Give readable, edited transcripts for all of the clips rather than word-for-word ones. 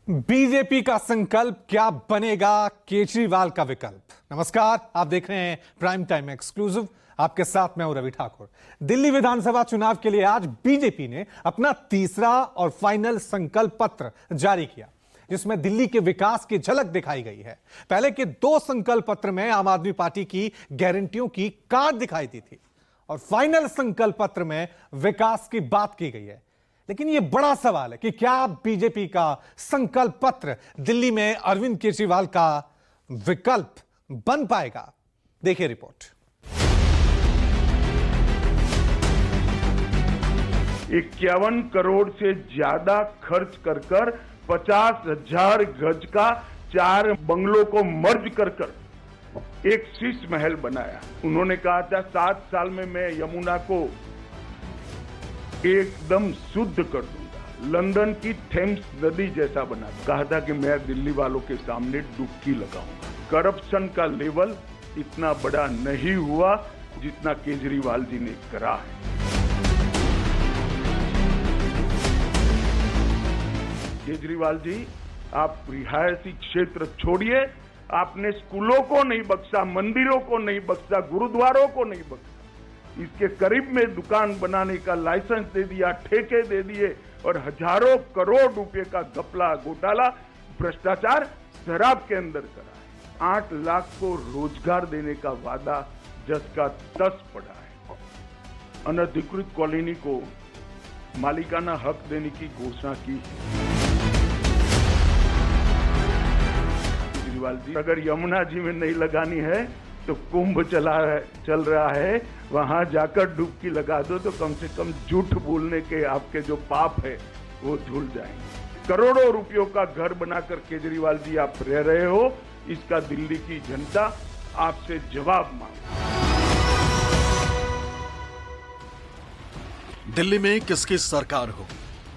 BJP का संकल्प क्या बनेगा केजरीवाल का विकल्प। नमस्कार, आप देख रहे हैं प्राइम टाइम एक्सक्लूसिव। आपके साथ मैं हूं रवि ठाकुर। दिल्ली विधानसभा चुनाव के लिए आज बीजेपी ने अपना तीसरा और फाइनल संकल्प पत्र जारी किया, जिसमें दिल्ली के विकास की झलक दिखाई गई है। पहले के दो संकल्प पत्र में आम आदमी पार्टी की गारंटियों की काट दिखाई दी थी और फाइनल संकल्प पत्र में विकास की बात की गई है। लेकिन यह बड़ा सवाल है कि क्या बीजेपी का संकल्प पत्र दिल्ली में अरविंद केजरीवाल का विकल्प बन पाएगा। देखिए रिपोर्ट। 51 करोड़ से ज्यादा खर्च कर 50,000 गज का 4 बंगलों को मर्ज कर एक शीश महल बनाया। उन्होंने कहा था 7 साल में मैं यमुना को एकदम शुद्ध कर दूंगा, लंदन की थेम्स नदी जैसा बना। कहा था कि मैं दिल्ली वालों के सामने डुबकी लगाऊंगा। करप्शन का लेवल इतना बड़ा नहीं हुआ जितना केजरीवाल जी ने करा है। केजरीवाल जी, आप रिहायशी क्षेत्र छोड़िए। आपने स्कूलों को नहीं बख्शा, मंदिरों को नहीं बख्शा, गुरुद्वारों को नहीं बख्शा। इसके करीब में दुकान बनाने का लाइसेंस दे दिया, ठेके दे दिए और हजारों करोड़ रुपए का घपला, घोटाला, भ्रष्टाचार शराब के अंदर करा है। 8 लाख को रोजगार देने का वादा जस का तस पड़ा है। अनधिकृत कॉलोनी को मालिकाना हक देने की घोषणा की है। केजरीवाल जी, अगर यमुना जी में नहीं लगानी है तो कुंभ चल रहा है, वहां जाकर डुबकी लगा दो तो कम से कम झूठ बोलने के आपके जो पाप है वो धुल जाएंगे। करोड़ों रुपयों का घर बनाकर केजरीवाल जी आप रह रहे हो, इसका दिल्ली की जनता आपसे जवाब मांगे। दिल्ली में किसकी सरकार हो,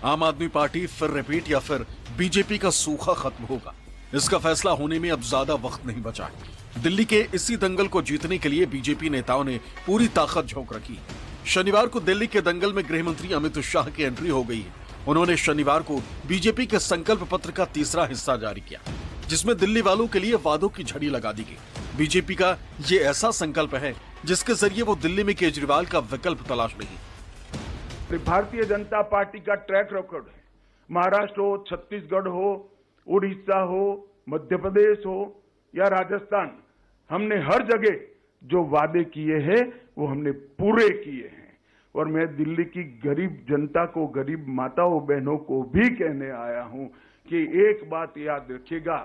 आम आदमी पार्टी फिर रिपीट या फिर बीजेपी का सूखा खत्म होगा, इसका फैसला होने में अब ज्यादा वक्त नहीं बचा है। दिल्ली के इसी दंगल को जीतने के लिए बीजेपी नेताओं ने पूरी ताकत झोंक रखी। शनिवार को दिल्ली के दंगल में गृह मंत्री अमित शाह की एंट्री हो गई है। उन्होंने शनिवार को बीजेपी के संकल्प पत्र का तीसरा हिस्सा जारी किया, जिसमें दिल्ली वालों के लिए वादों की झड़ी लगा दी गई। बीजेपी का ये ऐसा संकल्प है जिसके जरिए वो दिल्ली में केजरीवाल का विकल्प तलाश लेगी। भारतीय जनता पार्टी का ट्रैक रिकॉर्ड है। महाराष्ट्र हो, छत्तीसगढ़ हो, उड़ीसा हो, मध्य प्रदेश हो या राजस्थान, हमने हर जगह जो वादे किए हैं वो हमने पूरे किए हैं। और मैं दिल्ली की गरीब जनता को, गरीब माताओं बहनों को भी कहने आया हूं कि एक बात याद रखिएगा,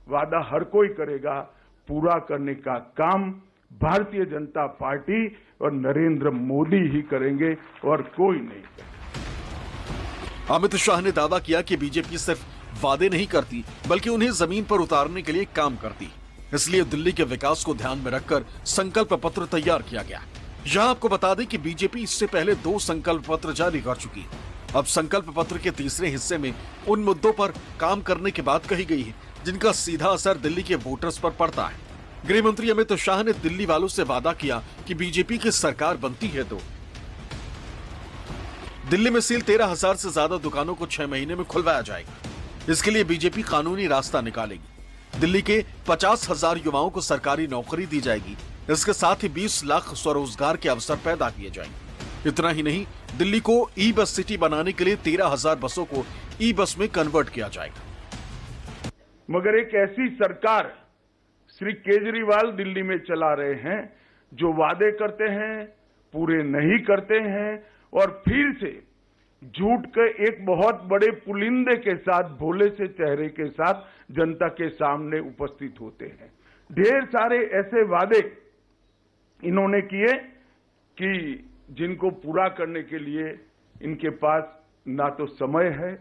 वादा हर कोई करेगा, पूरा करने का काम भारतीय जनता पार्टी और नरेंद्र मोदी ही करेंगे और कोई नहीं करेगा। अमित शाह ने दावा किया कि बीजेपी सिर्फ वादे नहीं करती बल्कि उन्हें जमीन पर उतारने के लिए काम करती। इसलिए दिल्ली के विकास को ध्यान में रखकर संकल्प पत्र तैयार किया गया। यहां आपको बता दें कि बीजेपी इससे पहले 2 संकल्प पत्र जारी कर चुकी है। अब संकल्प पत्र के तीसरे हिस्से में उन मुद्दों पर काम करने की बात कही गई है जिनका सीधा असर दिल्ली के वोटर्स पर पड़ता है। गृह मंत्री अमित शाह ने दिल्ली वालों से वादा किया कि बीजेपी की सरकार बनती है तो दिल्ली में सील 13,000 से ज्यादा दुकानों को 6 महीने में खुलवाया जाएगा। इसके लिए बीजेपी कानूनी रास्ता निकालेगी। दिल्ली के 50,000 युवाओं को सरकारी नौकरी दी जाएगी। इसके साथ ही 20 लाख स्वरोजगार के अवसर पैदा किए जाएंगे। इतना ही नहीं, दिल्ली को ई बस सिटी बनाने के लिए 13,000 बसों को ई बस में कन्वर्ट किया जाएगा। मगर एक ऐसी सरकार श्री केजरीवाल दिल्ली में चला रहे हैं जो वादे करते हैं, पूरे नहीं करते हैं और फिर से झूठ के एक बहुत बड़े पुलिंदे के साथ, भोले से चेहरे के साथ जनता के सामने उपस्थित होते हैं। ढेर सारे ऐसे वादे इन्होंने किए कि जिनको पूरा करने के लिए इनके पास ना तो समय है,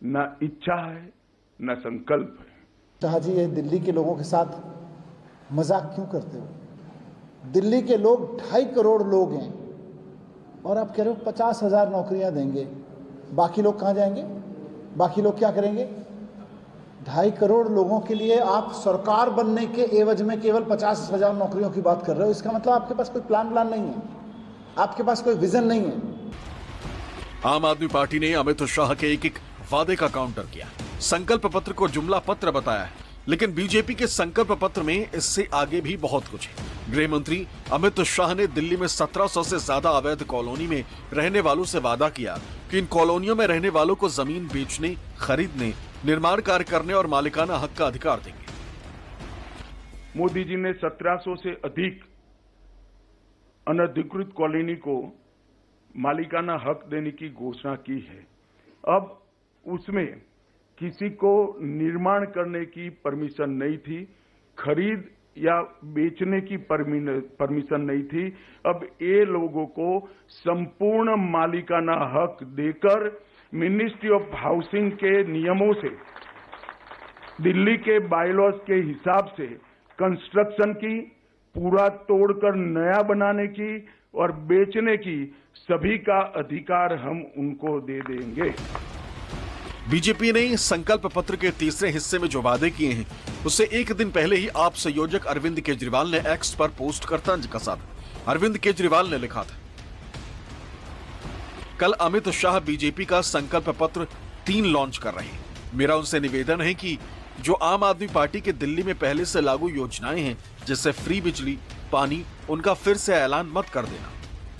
ना इच्छा है, ना संकल्प है। शाह जी, ये दिल्ली के लोगों के साथ मजाक क्यों करते हो? दिल्ली के लोग 2.5 करोड़ लोग हैं और आप कह रहे हो 50,000 नौकरियां देंगे। बाकी लोग कहां जाएंगे? बाकी लोग क्या करेंगे? 2.5 करोड़ लोगों के लिए आप सरकार बनने के एवज में केवल 50,000 नौकरियों की बात कर रहे हो। इसका मतलब आपके पास कोई प्लान नहीं है, आपके पास कोई विजन नहीं है। आम आदमी पार्टी ने अमित शाह के एक वादे का काउंटर किया। संकल्प पत्र को जुमला पत्र बताया है, लेकिन बीजेपी के संकल्प पत्र में इससे आगे भी बहुत कुछ है। गृह मंत्री अमित शाह ने दिल्ली में 1700 से ज्यादा अवैध कॉलोनी में रहने वालों से वादा किया कि इन कॉलोनियों में रहने वालों को जमीन बेचने, खरीदने, निर्माण कार्य करने और मालिकाना हक का अधिकार देंगे। मोदी जी ने 1700 से अधिक अनधिकृत कॉलोनी को मालिकाना हक देने की घोषणा की है। अब उसमें किसी को निर्माण करने की परमिशन नहीं थी, खरीद या बेचने की परमिशन नहीं थी। अब ये लोगों को संपूर्ण मालिकाना हक देकर मिनिस्ट्री ऑफ हाउसिंग के नियमों से, दिल्ली के बायलॉज के हिसाब से कंस्ट्रक्शन की, पूरा तोड़कर नया बनाने की और बेचने की सभी का अधिकार हम उनको दे देंगे। बीजेपी ने संकल्प पत्र के तीसरे हिस्से में जो वादे किए हैं, उससे एक दिन पहले ही आप संयोजक अरविंद केजरीवाल ने एक्स पर पोस्ट कर तंज कसा था। अरविंद केजरीवाल ने लिखा था, कल अमित शाह बीजेपी का संकल्प पत्र 3 लॉन्च कर रहे हैं। मेरा उनसे निवेदन है कि जो आम आदमी पार्टी के दिल्ली में पहले से लागू योजनाएं हैं, जैसे फ्री बिजली, पानी, उनका फिर से ऐलान मत कर देना।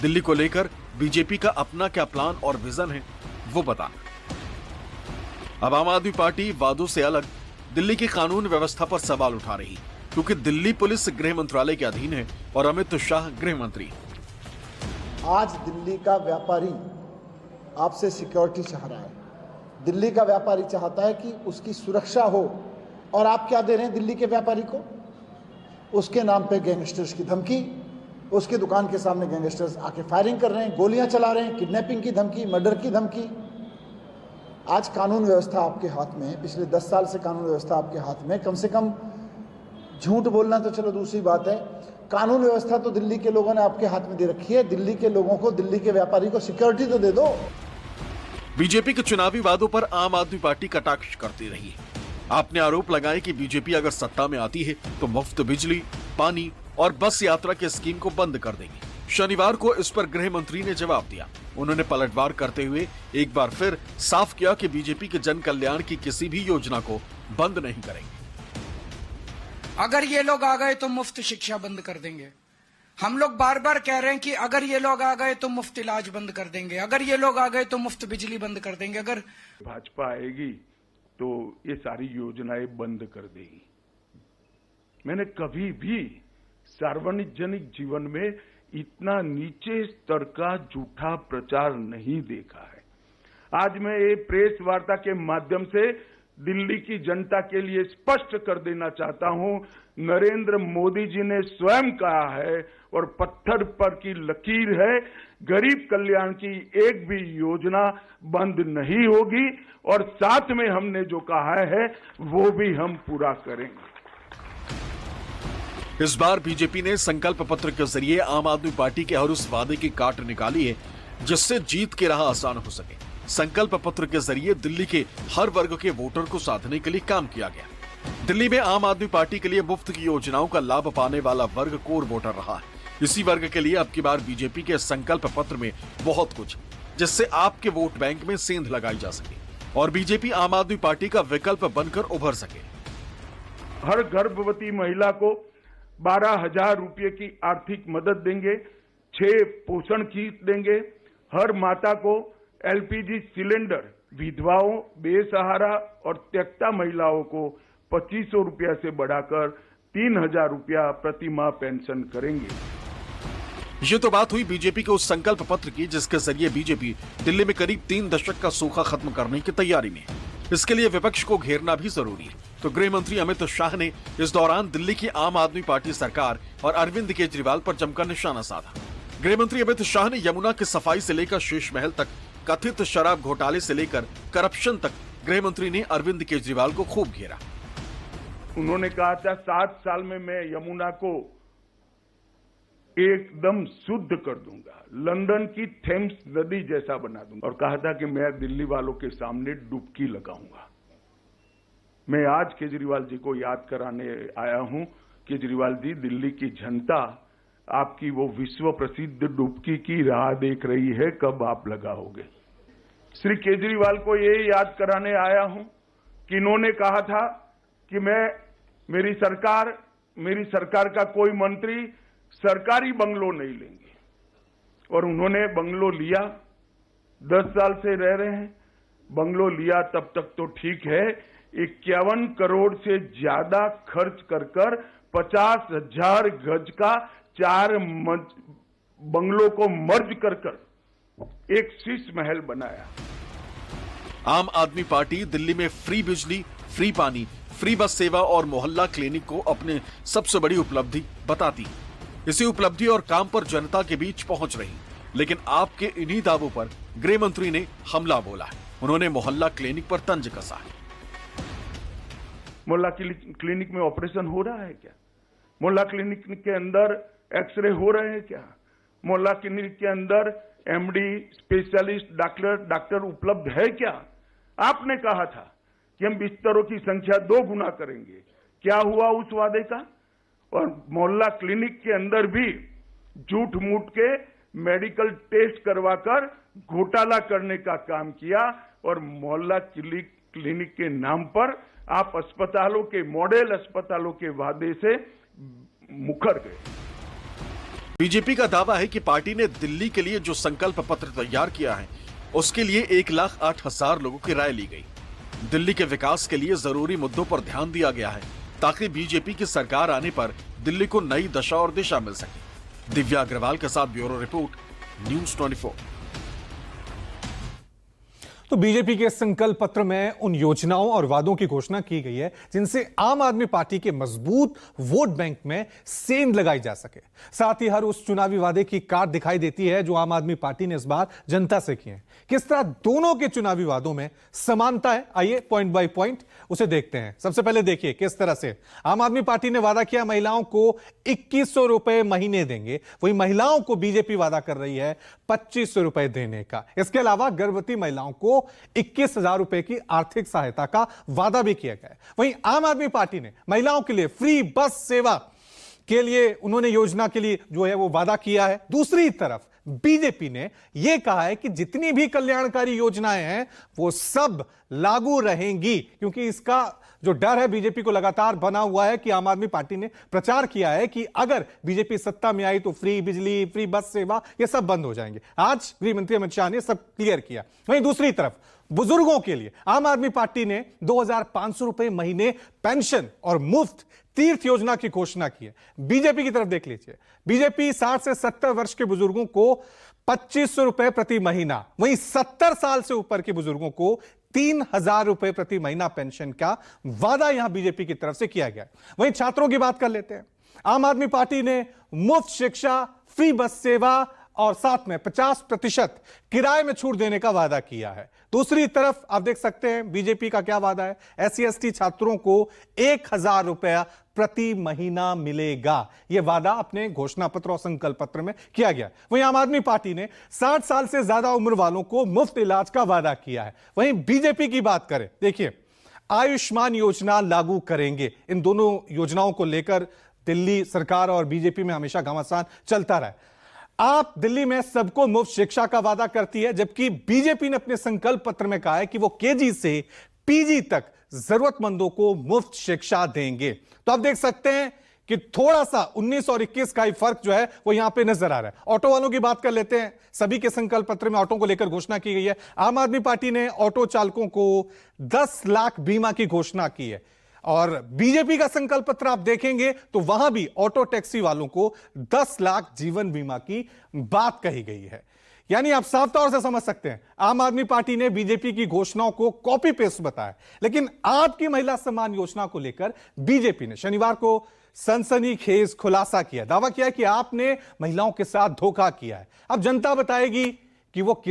दिल्ली को लेकर बीजेपी का अपना क्या प्लान और विजन है, वो बताना। अब आम आदमी पार्टी वादों से अलग दिल्ली की कानून व्यवस्था पर सवाल उठा रही, क्योंकि दिल्ली पुलिस गृह मंत्रालय के अधीन है और अमित शाह गृह मंत्री। आज दिल्ली का व्यापारी आपसे सिक्योरिटी चाह रहा है। दिल्ली का व्यापारी चाहता है कि उसकी सुरक्षा हो, और आप क्या दे रहे हैं दिल्ली के व्यापारी को? उसके नाम पे गैंगस्टर्स की धमकी, उसके दुकान के सामने गैंगस्टर्स आके फायरिंग कर रहे हैं, गोलियां चला रहे हैं, किडनैपिंग की धमकी, मर्डर की धमकी। आज कानून व्यवस्था आपके हाथ में है, पिछले 10 साल से कानून व्यवस्था आपके हाथ में। कम से कम झूठ बोलना तो चलो दूसरी बात है, कानून व्यवस्था तो दिल्ली के लोगों ने आपके हाथ में दे रखी है। दिल्ली के लोगों को, दिल्ली के व्यापारी को सिक्योरिटी तो दे दो। बीजेपी के चुनावी वादों पर आम आदमी पार्टी कटाक्ष करती रही है। आपने आरोप लगाया कि बीजेपी अगर सत्ता में आती है तो मुफ्त बिजली, पानी और बस यात्रा के स्कीम को बंद कर देगी। शनिवार को इस पर गृह मंत्री ने जवाब दिया। उन्होंने पलटवार करते हुए एक बार फिर साफ किया कि बीजेपी के जन कल्याण की किसी भी योजना को बंद नहीं करेंगे। अगर ये लोग आ गए तो मुफ्त शिक्षा बंद कर देंगे। हम लोग बार बार कह रहे हैं कि अगर ये लोग आ गए तो मुफ्त इलाज बंद कर देंगे, अगर ये लोग आ गए तो मुफ्त बिजली बंद कर देंगे। अगर भाजपा आएगी तो ये सारी योजनाएं बंद कर देगी। मैंने कभी भी सार्वजनिक जीवन में इतना नीचे स्तर का झूठा प्रचार नहीं देखा है। आज मैं ये प्रेस वार्ता के माध्यम से दिल्ली की जनता के लिए स्पष्ट कर देना चाहता हूं, नरेंद्र मोदी जी ने स्वयं कहा है और पत्थर पर की लकीर है, गरीब कल्याण की एक भी योजना बंद नहीं होगी और साथ में हमने जो कहा है वो भी हम पूरा करेंगे। इस बार बीजेपी ने संकल्प पत्र के जरिए आम आदमी पार्टी के हर उस वादे की काट निकाली है जिससे जीत की राह आसान हो सके। संकल्प पत्र के जरिए दिल्ली के हर वर्ग के वोटर को साधने के लिए काम किया गया। दिल्ली में आम आदमी पार्टी के लिए मुफ्त की योजनाओं का लाभ पाने वाला वर्ग कोर वोटर रहा है। इसी वर्ग के लिए अब की बार बीजेपी के संकल्प पत्र में बहुत कुछ, जिससे आपके वोट बैंक में सेंध लगाई जा सके और बीजेपी आम आदमी पार्टी का विकल्प बनकर उभर सके। हर गर्भवती महिला को 12,000 रुपये की आर्थिक मदद देंगे, 6 पोषण किट देंगे, हर माता को एलपीजी सिलेंडर, विधवाओं, बेसहारा और त्यक्ता महिलाओं को 2,500 रुपया से बढ़ाकर 3,000 रुपया प्रति माह पेंशन करेंगे। ये तो बात हुई बीजेपी के उस संकल्प पत्र की जिसके जरिए बीजेपी दिल्ली में करीब 3 दशक का सूखा खत्म करने की तैयारी में है। इसके लिए विपक्ष को घेरना भी जरूरी है। तो गृह मंत्री अमित शाह ने इस दौरान दिल्ली की आम आदमी पार्टी सरकार और अरविंद केजरीवाल पर जमकर निशाना साधा। गृह मंत्री अमित शाह ने यमुना की सफाई से लेकर शीश महल तक, कथित शराब घोटाले से लेकर करप्शन तक गृह मंत्री ने अरविंद केजरीवाल को खूब घेरा। उन्होंने कहा था 7 साल में मैं यमुना को एकदम शुद्ध कर दूंगा, लंदन की थेम्स नदी जैसा बना दूंगा, और कहा था कि मैं दिल्ली वालों के सामने डुबकी लगाऊंगा। मैं आज केजरीवाल जी को याद कराने आया हूं, केजरीवाल जी, दिल्ली की जनता आपकी वो विश्व प्रसिद्ध डुबकी की राह देख रही है, कब आप लगाओगे। श्री केजरीवाल को ये याद कराने आया हूं कि इन्होंने कहा था कि मेरी सरकार का कोई मंत्री सरकारी बंगलो नहीं लेंगे, और उन्होंने बंगलो लिया। 10 साल से रह रहे हैं। बंगलो लिया तब तक तो ठीक है, 51 करोड़ से ज्यादा खर्च कर 50,000 गज का 4 बंगलों को मर्ज कर एक शीश महल बनाया। आम आदमी पार्टी दिल्ली में फ्री बिजली, फ्री पानी, फ्री बस सेवा और मोहल्ला क्लिनिक को अपने सबसे बड़ी उपलब्धि बताती। इसी उपलब्धि और काम पर जनता के बीच पहुंच रही, लेकिन आपके इन्हीं दावों पर गृह मंत्री ने हमला बोला है। उन्होंने मोहल्ला क्लिनिक पर तंज कसा है। मोहल्ला क्लिनिक में ऑपरेशन हो रहा है क्या? मोहल्ला क्लिनिक के अंदर एक्सरे हो रहे हैं क्या? मोहल्ला क्लिनिक के अंदर एमडी, स्पेशलिस्ट डॉक्टर उपलब्ध है क्या? आपने कहा था कि हम बिस्तरों की संख्या 2 गुना करेंगे। क्या हुआ उस वादे का? और मोहल्ला क्लिनिक के अंदर भी झूठ मूठ के मेडिकल टेस्ट करवाकर घोटाला करने का काम किया, और मोहल्ला क्लिनिक के नाम पर आप अस्पतालों के, मॉडल अस्पतालों के वादे से मुकर गए। बीजेपी का दावा है कि पार्टी ने दिल्ली के लिए जो संकल्प पत्र तैयार किया है, उसके लिए 1,08,000 लोगों की राय ली गई। दिल्ली के विकास के लिए जरूरी मुद्दों पर ध्यान दिया गया है, ताकि बीजेपी की सरकार आने पर दिल्ली को नई दशा और दिशा मिल सके। दिव्या अग्रवाल के साथ ब्यूरो रिपोर्ट, न्यूज़ 24। तो बीजेपी के संकल्प पत्र में उन योजनाओं और वादों की घोषणा की गई है जिनसे आम आदमी पार्टी के मजबूत वोट बैंक में सेंध लगाई जा सके। साथ ही हर उस चुनावी वादे की काट दिखाई देती है जो आम आदमी पार्टी ने इस बार जनता से किए हैं। किस तरह दोनों के चुनावी वादों में समानता है, आइए पॉइंट बाय पॉइंट उसे देखते हैं। सबसे पहले देखिए किस तरह से आम आदमी पार्टी ने वादा किया महिलाओं को 2100 रुपए महीने देंगे, वही महिलाओं को बीजेपी वादा कर रही है 2500 रुपए देने का। इसके अलावा गर्भवती महिलाओं को 21,000 रुपए की आर्थिक सहायता का वादा भी किया गया है। वहीं आम आदमी पार्टी ने महिलाओं के लिए फ्री बस सेवा के लिए उन्होंने योजना के लिए जो है वो वादा किया है। दूसरी तरफ बीजेपी ने यह कहा है कि जितनी भी कल्याणकारी योजनाएं हैं वो सब लागू रहेंगी, क्योंकि इसका जो डर है बीजेपी को लगातार बना हुआ है कि आम आदमी पार्टी ने प्रचार किया है कि अगर बीजेपी सत्ता में आई तो फ्री बिजली, फ्री बस सेवा ये सब बंद हो जाएंगे। आज गृह मंत्री अमित शाह ने सब क्लियर किया। वहीं दूसरी तरफ बुजुर्गों के लिए आम आदमी पार्टी ने 2,500 रुपए महीने पेंशन और मुफ्त तीर्थ योजना की घोषणा की है। बीजेपी की तरफ देख लीजिए, बीजेपी 60 से 70 वर्ष के बुजुर्गों को 2500 रुपए प्रति महीना, वहीं 70 साल से ऊपर के बुजुर्गों को 3,000 रुपए प्रति महीना पेंशन का वादा यहां बीजेपी की तरफ से किया गया। वहीं छात्रों की बात कर लेते हैं। आम आदमी पार्टी ने मुफ्त शिक्षा, फ्री बस सेवा और साथ में 50% किराए में छूट देने का वादा किया है। दूसरी तरफ आप देख सकते हैं बीजेपी का क्या वादा है। SC/ST छात्रों को 1,000 रुपया प्रति महीना मिलेगा, यह वादा अपने घोषणा पत्र और संकल्प पत्र में किया गया। वहीं आम आदमी पार्टी ने 60 साल से ज्यादा उम्र वालों को मुफ्त इलाज का वादा किया है। वहीं बीजेपी की बात करें, देखिए आयुष्मान योजना लागू करेंगे। इन दोनों योजनाओं को लेकर दिल्ली सरकार और बीजेपी में हमेशा घमासान चलता रहा है। आप दिल्ली में सबको मुफ्त शिक्षा का वादा करती है, जबकि बीजेपी ने अपने संकल्प पत्र में कहा है कि वो KG से PG तक जरूरतमंदों को मुफ्त शिक्षा देंगे। तो आप देख सकते हैं कि थोड़ा सा 19 और 21 का ही फर्क जो है वो यहां पे नजर आ रहा है। ऑटो वालों की बात कर लेते हैं। सभी के संकल्प पत्र में ऑटो को लेकर घोषणा की गई है। आम आदमी पार्टी ने ऑटो चालकों को 10 लाख बीमा की घोषणा की है, और बीजेपी का संकल्प पत्र आप देखेंगे तो वहां भी ऑटो टैक्सी वालों को 10 लाख जीवन बीमा की बात कही गई है। यानी आप साफ तौर से समझ सकते हैं आम आदमी पार्टी ने बीजेपी की घोषणाओं को कॉपी पेस्ट बताया। लेकिन आपकी महिला सम्मान योजना को लेकर बीजेपी ने शनिवार को सनसनीखेज खुलासा किया। दावा किया कि आपने महिलाओं के साथ धोखा किया है। अब जनता बताएगी कि वो